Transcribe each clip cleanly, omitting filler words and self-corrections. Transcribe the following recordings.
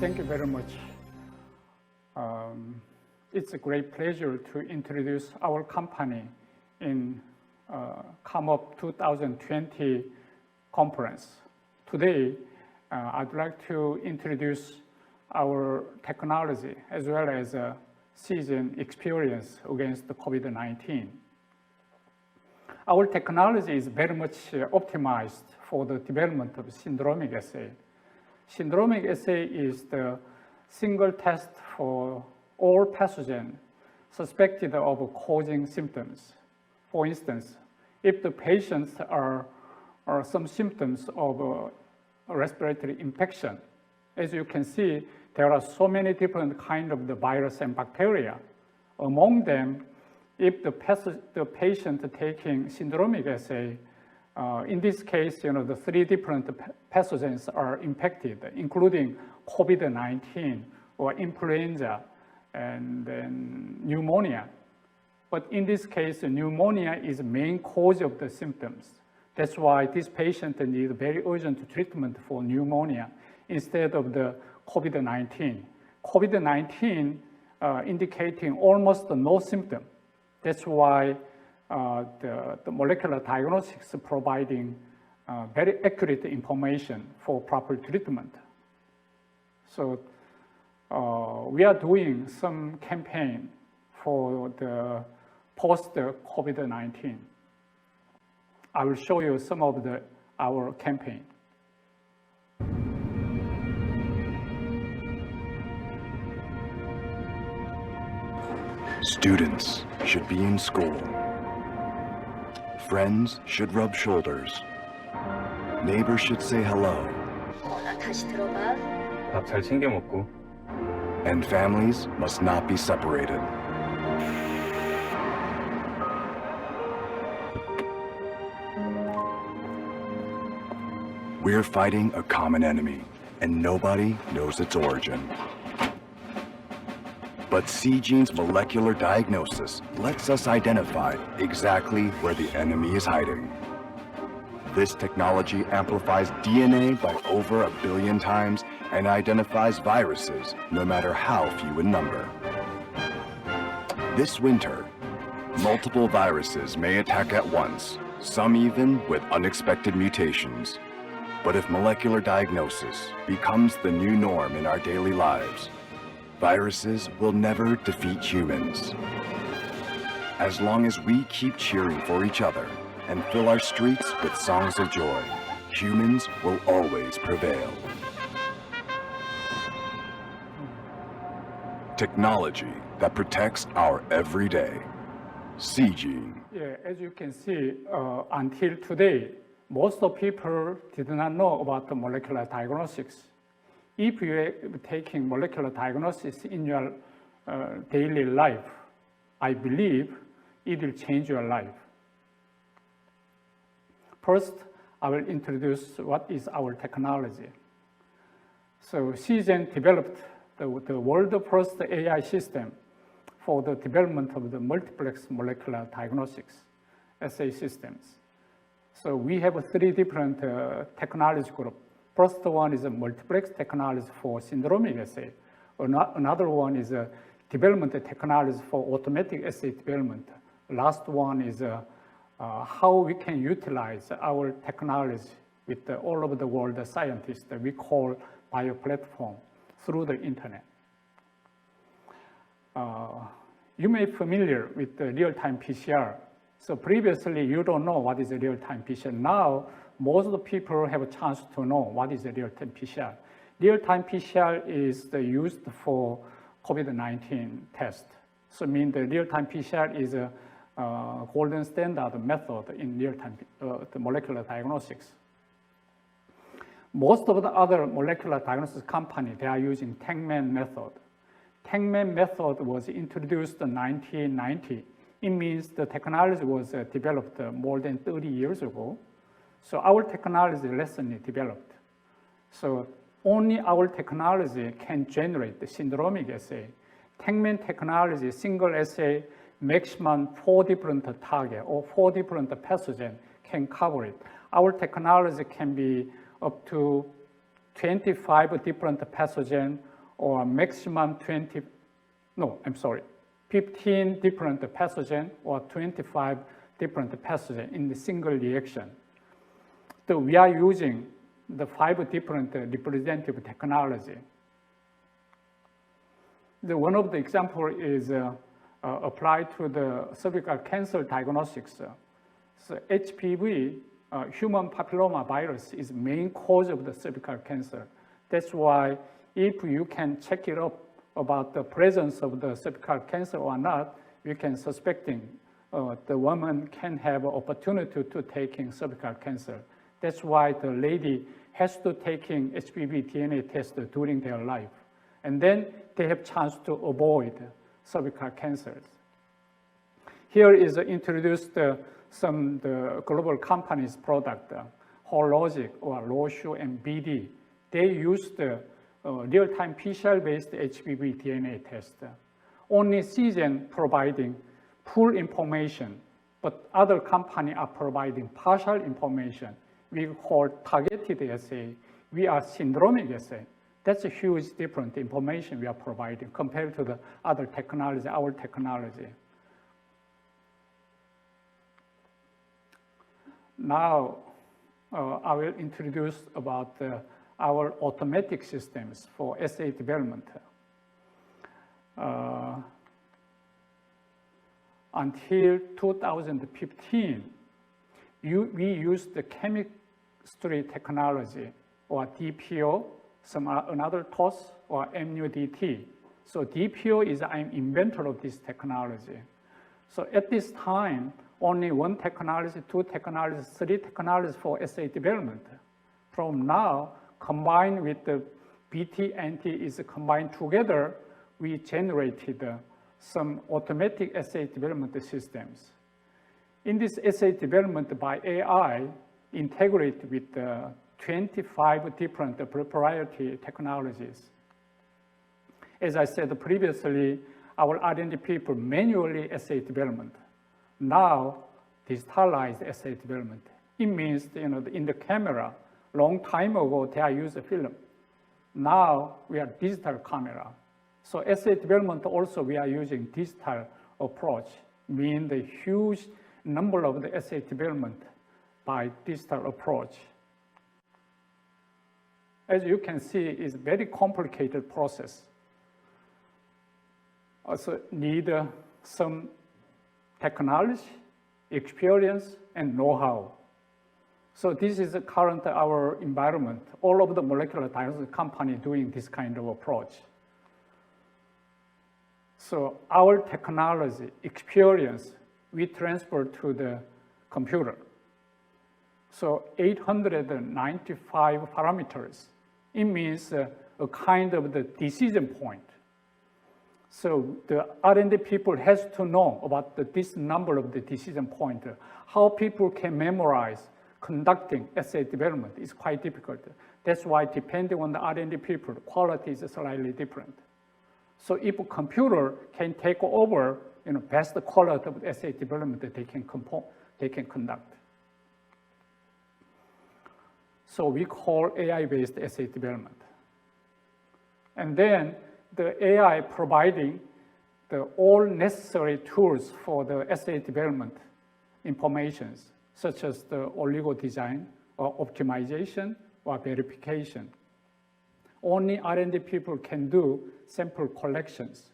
Thank you very much. It's a great pleasure to introduce our company in 컴업2020 conference. Today, I'd like to introduce our technology as well as a seasoned experience against the COVID-19. Our technology is very much optimized for the development of syndromic assay. Syndromic assay is the single test for all pathogens suspected of causing symptoms. For instance, if the patients are some symptoms of a respiratory infection, as you can see, there are so many different kinds of the virus and bacteria. Among them, if the patient taking syndromic assay, in this case, the three different pathogens are infected, including COVID-19 or influenza and then pneumonia. But in this case, pneumonia is the main cause of the symptoms. That's why this patient needs very urgent treatment for pneumonia instead of the COVID-19. COVID-19 indicating almost no symptom. That's why the molecular diagnostics providing very accurate information for proper treatment. So we are doing some campaign for the post-COVID-19. I will show you some of our campaign. Students should be in school. Friends should rub shoulders. Neighbors should say hello. 나 다시 들어봐. 밥 잘 챙겨 먹고. And families must not be separated. We're fighting a common enemy, and nobody knows its origin. But Seegene's molecular diagnosis lets us identify exactly where the enemy is hiding. This technology amplifies DNA by over 1 billion times and identifies viruses, no matter how few in number. This winter, multiple viruses may attack at once, some even with unexpected mutations. But if molecular diagnosis becomes the new norm in our daily lives, viruses will never defeat humans. As long as we keep cheering for each other and fill our streets with songs of joy, humans will always prevail. Technology that protects our everyday. Seegene. Yeah, as you can see, until today, most of people did not know about the molecular diagnostics. If you are taking molecular diagnosis in your daily life, I believe it will change your life. First, I will introduce what is our technology. So Seegene developed the world's first AI system for the development of the multiplex molecular diagnostics assay systems. So we have three different technology groups. First one is a multiplex technology for syndromic assay. Another one is a development technology for automatic assay development. Last one is how we can utilize our technology with all over the world scientists that we call bioplatform through the internet. You may be familiar with the real-time PCR. So previously, you don't know what is a real-time PCR. Now, most of the people have a chance to know what is a real-time PCR. Real-time PCR is used for COVID-19 test. So I mean the real-time PCR is a golden standard method in real-time the molecular diagnostics. Most of the other molecular diagnosis companies, they are using TaqMan method. TaqMan method was introduced in 1990. It means the technology was developed more than 30 years ago. So our technology is recently developed. So only our technology can generate the syndromic assay. TaqMan technology, single assay, maximum 4 different target or 4 different pathogen can cover it. Our technology can be up to 25 different pathogen or maximum 15 different pathogens or 25 different pathogens in the single reaction. So we are using the 5 different representative technology. One of the example is applied to the cervical cancer diagnostics. So HPV, human papilloma virus, is main cause of the cervical cancer. That's why if you can check it up about the presence of the cervical cancer or not, you can suspecting the woman can have an opportunity to taking cervical cancer. That's why the lady has to taking HPV DNA test during their life. And then they have chance to avoid cervical cancers. Here is introduced some the global companies product, Hologic or Roche and BD. They use the real-time PCR-based HPV DNA test. Only Seagen providing full information, but other companies are providing partial information. We call targeted assay. We are syndromic assay. That's a huge different information we are providing compared to the other technology, our technology. Now, I will introduce about our automatic systems for assay development. Until 2015, we used the chemistry technology or DPO, another TOS or MUDT. So DPO is I'm inventor of this technology. So at this time, only 1 technology, 2 technologies, 3 technologies for assay development. From now, combined with the BT and T is combined together, we generated some automatic assay development systems. In this assay development by AI, integrate with 25 different proprietary technologies. As I said previously, our R&D people manually assay development. Now, digitalized assay development. It means, in the camera, long time ago, they used a film. Now, we are digital camera. So assay development also, we are using digital approach, mean the huge number of the assay development by digital approach. As you can see, it's a very complicated process. Also need some technology, experience, and know-how. So this is current our environment. All of the molecular diagnostics company doing this kind of approach. So our technology, experience, we transfer to the computer. So 895 parameters. It means a kind of the decision point. So the R&D people has to know about this number of the decision point. How people can memorize conducting assay development is quite difficult. That's why depending on the R&D people, the quality is slightly different. So if a computer can take over, best quality of assay development that they can conduct. So we call AI-based assay development. And then the AI providing all necessary tools for the assay development informations, such as the oligo design or optimization or verification. Only R&D people can do sample collections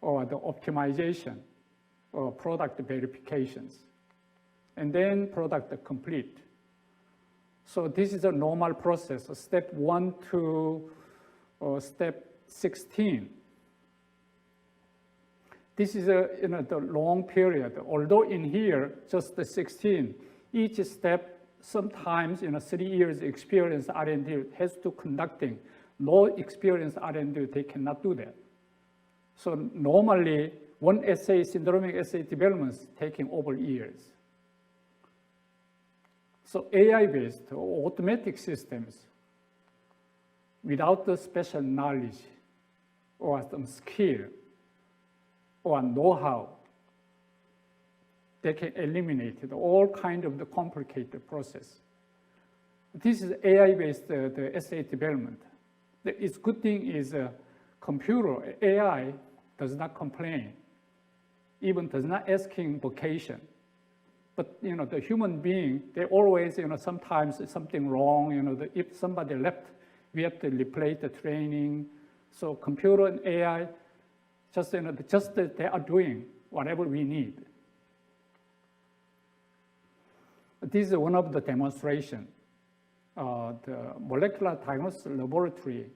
or the optimization or product verifications, and then product complete. So this is a normal process, step 1 to step 16. This is the long period. Although in here, just the 16, each step, sometimes 3 years experience R&D has to conducting. No experience R&D, they cannot do that. So normally, one assay, syndromic assay development is taking over years. So AI-based or automatic systems, without the special knowledge or some skill or know-how, they can eliminate all kind of the complicated process. This is AI-based the assay development. Its good thing is computer, AI, does not complain, even does not asking vacation. But the human being, they always, sometimes something wrong. If somebody left, we have to replace the training. So computer and AI, just they are doing whatever we need. This is one of the demonstration. The molecular diagnosis laboratory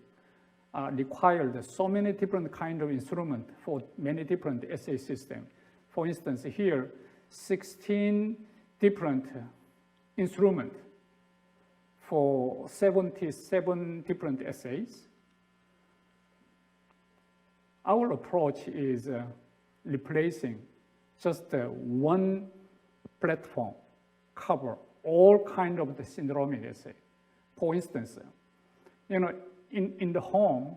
required so many different kind of instruments for many different assay systems. For instance, here, 16 different instruments for 77 different assays. Our approach is replacing just one platform, cover all kind of the syndromic assay. For instance, in the home,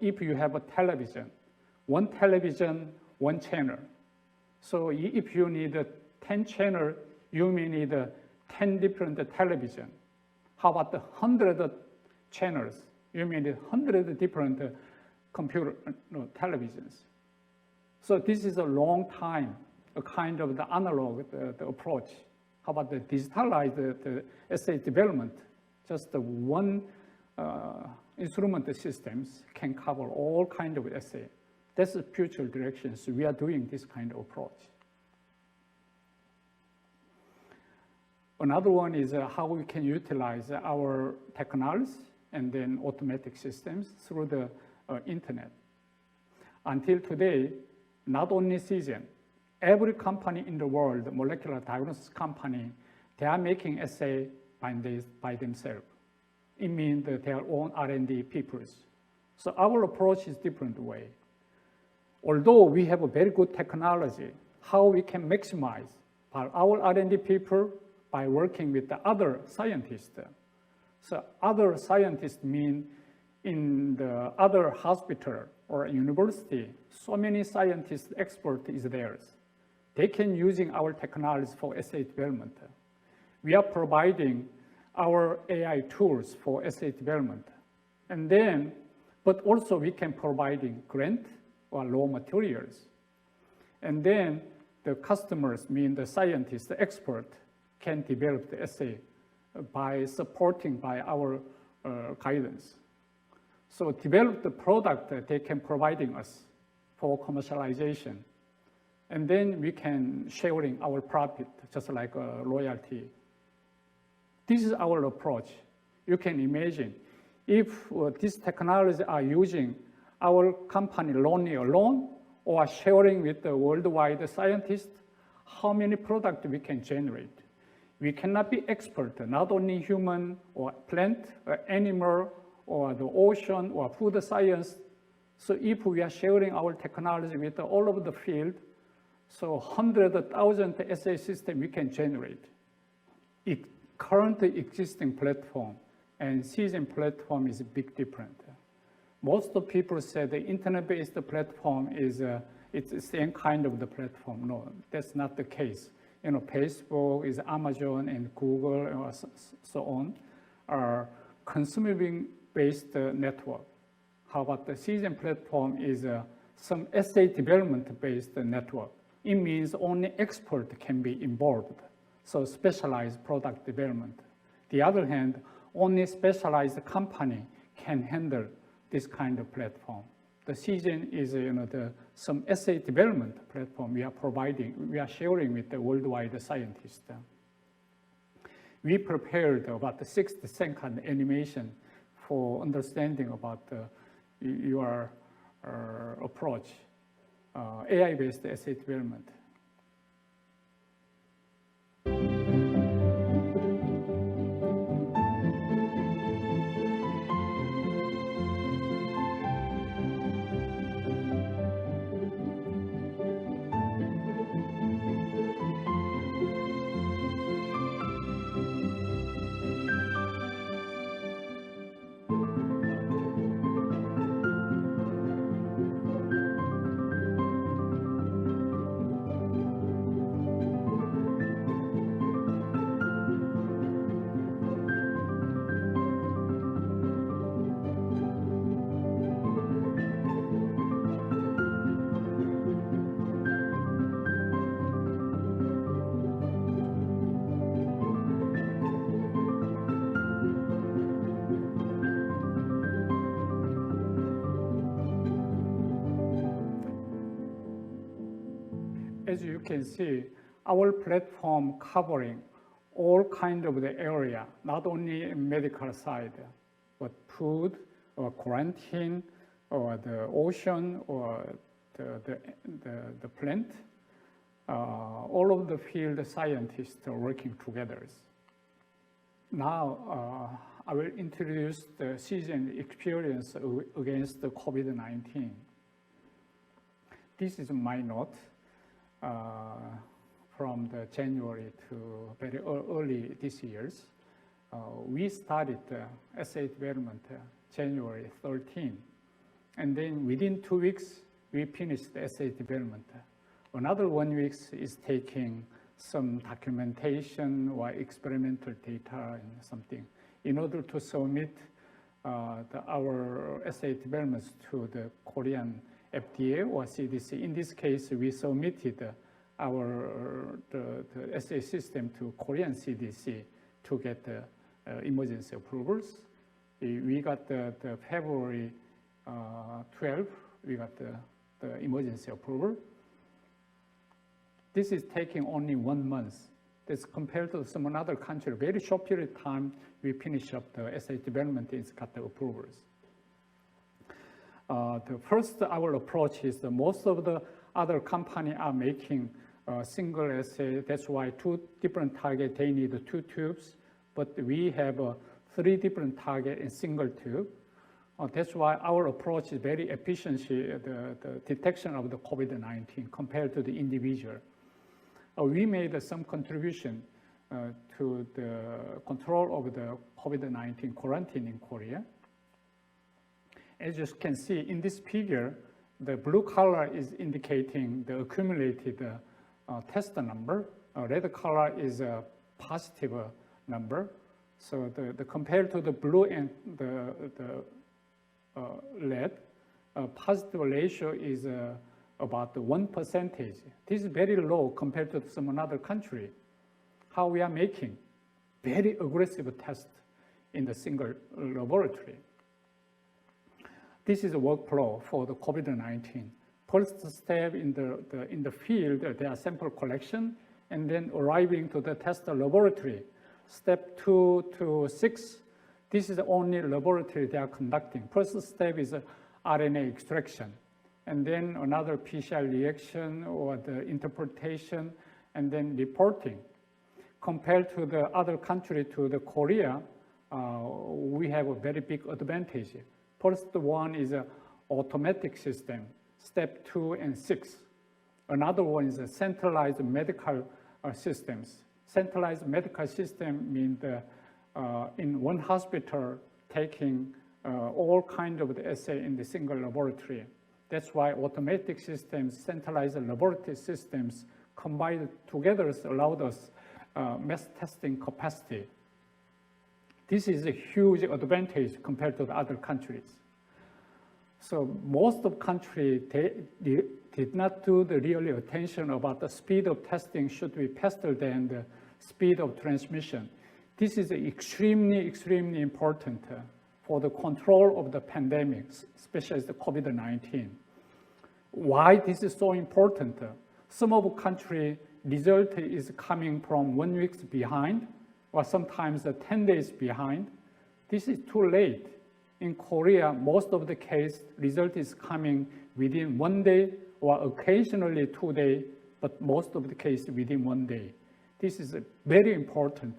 if you have a television, one television, one channel. So if you need 10 channel, you may need 10 different television. How about the 100 channels? You may need 100 different televisions. So this is a long time, a kind of the analog the approach. How about the digitalized the assay development? Just the one instrument systems can cover all kind of assay. That's the future directions. We are doing this kind of approach. Another one is how we can utilize our technology and then automatic systems through the internet. Until today, not only Seagen, every company in the world, molecular diagnosis company, they are making assay by themselves. It means that their own R&D peoples. So our approach is different way. Although we have a very good technology, how we can maximize our R&D people by working with the other scientists. So other scientists mean in the other hospital or university, so many scientists, expert is theirs. They can using our technology for assay development. We are providing our AI tools for assay development. And then, but also we can providing grant or raw materials. And then the customers, mean the scientists, the expert, can develop the assay by supporting by our guidance. So develop the product that they can providing us for commercialization. And then we can sharing our profit, just like a royalty. This is our approach. You can imagine if this technology are using our company only alone or sharing with the worldwide scientists, how many products we can generate. We cannot be expert, not only human or plant, or animal, or the ocean, or food science. So if we are sharing our technology with all over the field, so 100,000 assay system we can generate. Currently existing platform and Seagen platform is a big difference. Most of people say the internet-based platform is it's the same kind of the platform. No, that's not the case. Facebook is Amazon and Google and so on are consumer-based network. How about the Seagen platform is some assay development-based network. It means only expert can be involved. So specialized product development. The other hand, only specialized company can handle this kind of platform. The Seagen is some assay development platform we are providing, we are sharing with the worldwide scientists. We prepared about the 60-second animation for understanding about your approach, AI-based assay development. As you can see, our platform covering all kind of the area, not only medical side, but food or quarantine or the ocean or the plant. All of the field scientists are working together. Now, I will introduce the seasoned experience against the COVID-19. This is my note from the January to very early this year. We started the essay development January 13, and then within 2 weeks, we finished the essay development. Another 1 week is taking some documentation or experimental data and something in order to submit our essay developments to the Korean FDA or CDC. In this case, we submitted the essay system to Korean CDC to get the emergency approvals. We got the February 12, we got the emergency approval. This is taking only 1 month. That's compared to some other country, very short period of time, we finish up the essay development and got the approvals. The first, our approach is most of the other companies are making a single essay. That's why 2 different targets, they need 2 tubes, but we have 3 different targets in single tube. That's why our approach is very efficient, the detection of the COVID-19 compared to the individual. We made some contribution to the control of the COVID-19 quarantine in Korea. As you can see in this figure, the blue color is indicating the accumulated test number. Red color is a positive number. So compared to the blue and the red, positive ratio is about 1%. This is very low compared to some other country. How we are making very aggressive tests in the single laboratory. This is a workflow for the COVID-19. First step in the field, there are sample collection, and then arriving to the test laboratory. Step 2 to 6, this is the only laboratory they are conducting. First step is RNA extraction, and then another PCR reaction or the interpretation, and then reporting. Compared to the other country, to the Korea, we have a very big advantage. First one is an automatic system, step 2 and 6. Another one is a centralized medical systems. Centralized medical system means in one hospital taking all kinds of the assay in the single laboratory. That's why automatic systems, centralized laboratory systems combined together allowed us mass testing capacity. This is a huge advantage compared to the other countries. So most of countries, they did not do the really attention about the speed of testing should be faster than the speed of transmission. This is extremely, extremely important for the control of the pandemics, especially the COVID-19. Why this is so important? Some of the country result is coming from 1 week behind, or sometimes 10 days behind. This is too late. In Korea, most of the case result is coming within 1 day or occasionally 2 days, but most of the case within 1 day. This is very important.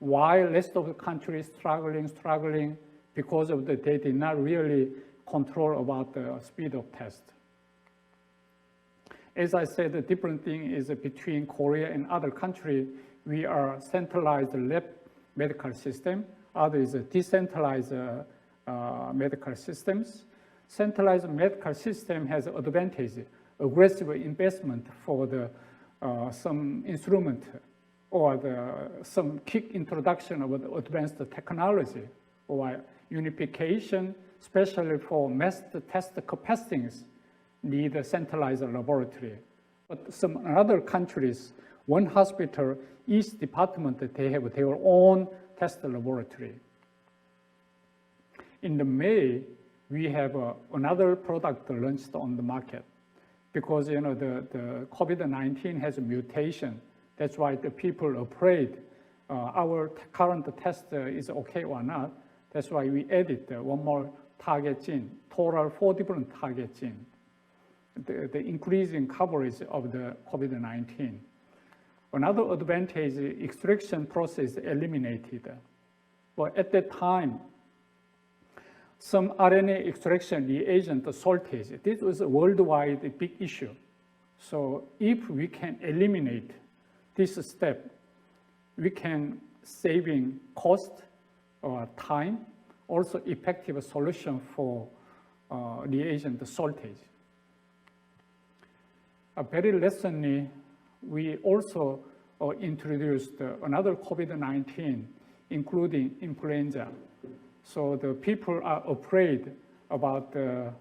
Why rest of the country is struggling because of they did not really control about the speed of test. As I said, the different thing is between Korea and other countries, we are centralized lab medical system. Other is a decentralized medical systems. Centralized medical system has advantage, aggressive investment for the some instrument or some quick introduction of the advanced technology or unification, especially for mass test capacities, need a centralized laboratory. But some other countries, one hospital, each department, they have their own test laboratory. In the May, we have another product launched on the market because the COVID-19 has a mutation. That's why the people are afraid our current test is okay or not. That's why we added one more target gene, total 4 different target genes. The increasing coverage of the COVID-19. Another advantage, extraction process eliminated. But at that time, some RNA extraction reagent shortage. This was a worldwide big issue. So if we can eliminate this step, we can saving cost or time, also effective solution for reagent shortage. Very recently, we also introduced another COVID-19, including influenza. So the people are afraid about the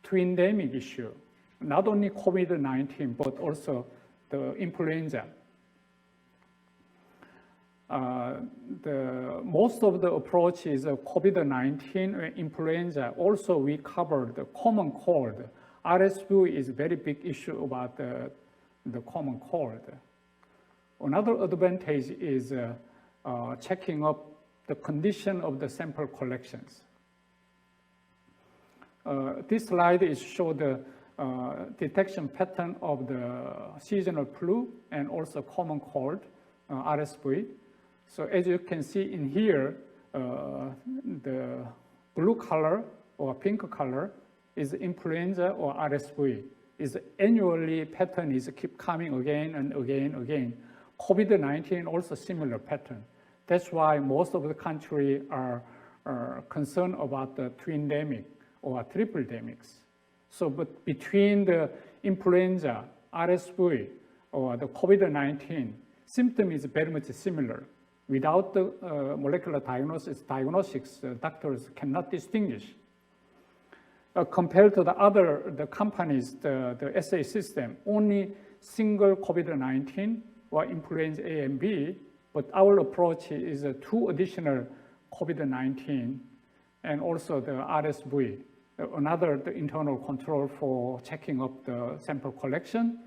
twindemic issue, not only COVID-19, but also the influenza. Most of the approaches of COVID-19 or influenza, also we covered the common cold. RSV is a very big issue about the common cold. Another advantage is checking up the condition of the sample collections. This slide is show the detection pattern of the seasonal flu and also common cold, RSV. So as you can see in here, the blue color or pink color is influenza or RSV. Is annually pattern is keep coming again and again and again. COVID-19 also similar pattern. That's why most of the country are concerned about the twindemic or triple-demics. So, but between the influenza, RSV, or the COVID-19, symptom is very much similar. Without the molecular diagnostics, doctors cannot distinguish. Compared to the companies, the assay system, only single COVID-19 or influenza A and B, but our approach is 2 additional COVID-19 and also the RSV, another the internal control for checking up the sample collection.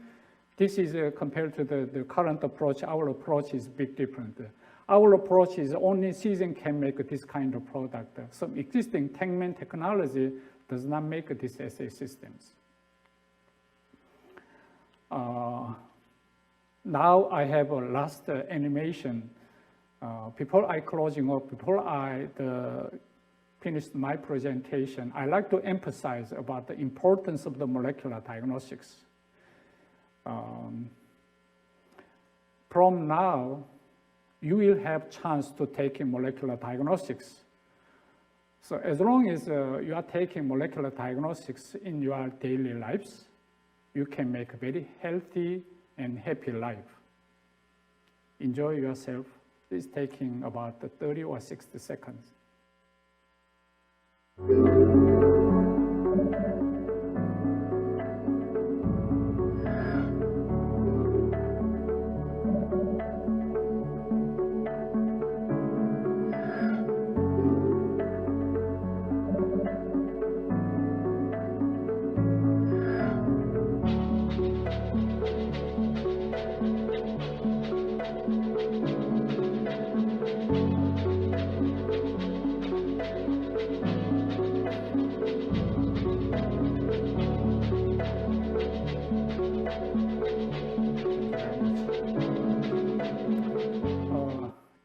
This is compared to the current approach, our approach is big different. Our approach is only season can make this kind of product. Some existing TechMan technology does not make these assay systems. Now I have a last animation. Before I closing up, before I finish my presentation, I like to emphasize about the importance of the molecular diagnostics. From now, you will have chance to take in molecular diagnostics. So as long as you are taking molecular diagnostics in your daily lives, you can make a very healthy and happy life. Enjoy yourself. It's taking about 30 or 60 seconds.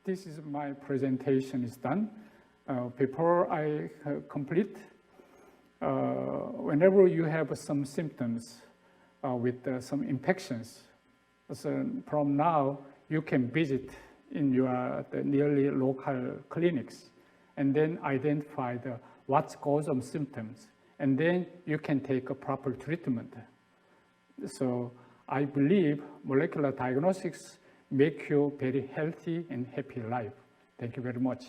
This is my presentation is done. Before I complete, whenever you have some symptoms with some infections, so from now you can visit in the nearly local clinics and then identify what's cause of symptoms, and then you can take a proper treatment. So I believe molecular diagnostics make you very healthy and happy life. Thank you very much.